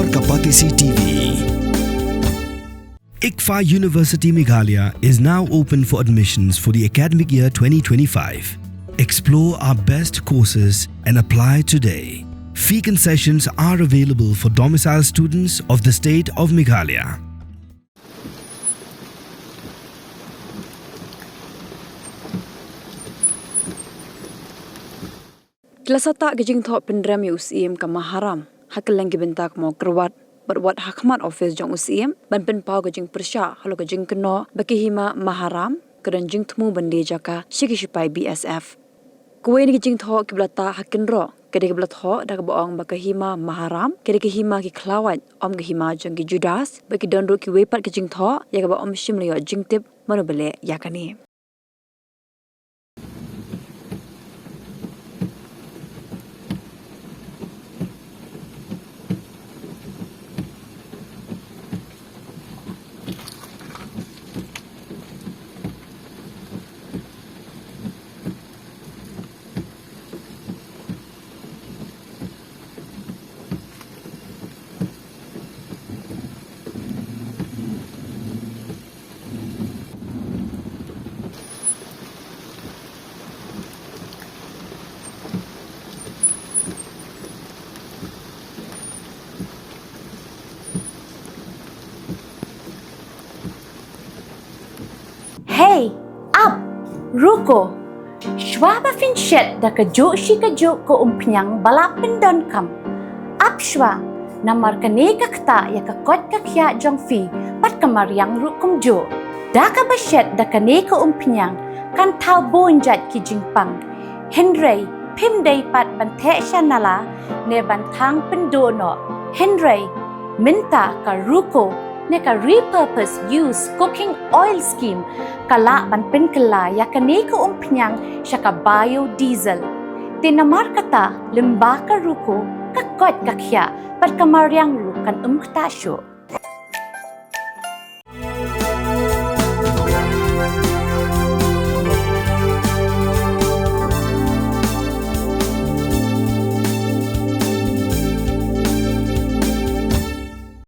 और Kapatisi TV. ICFA University Meghalaya is now open for admissions for the academic year 2025. Explore our best courses and apply today. Fee concessions are available for domicile students of the state of Meghalaya. Satah ke Jingthoh Pynrem Syiem ke Maharam hakalang gibentak mo Khlawait berwat hakmat office jong Syiem ban penpau ke jing persya halo ke jing keno bagi Hima Maharam kedan Jingthoh bende jaka shigishipai BSF kuwe ni Jingthoh ke blata hakinro kede ke blatho dak boong bagi Hima Maharam kede ke Hima ki Khlawait om ke Hima jong ki Judas bagi donro ki wepat ke Jingthoh ya ke ba om shimliyo jingtip manobele yakani. Hey, up, ruko. Shwa fin shet da ka jo shi ka jo ko umpiang balapin don kam. Up shwa, namar ka ne ka kta ya ka kot ka kya jong fi pat kamar yang rukum jo. Da ka ba shet da ka ne ka umpiang kan tau bonjat ki jingpang. Henry, pim day pat ban te shanala ne ban tang pendono. Henry, minta ka ruko neka repurpose use cooking oil scheme kala ban penkala ya kaneka umpiang syaka biodiesel tinamar kata lembaka ruko kakot kakya pat kamaryang rukan umktasyo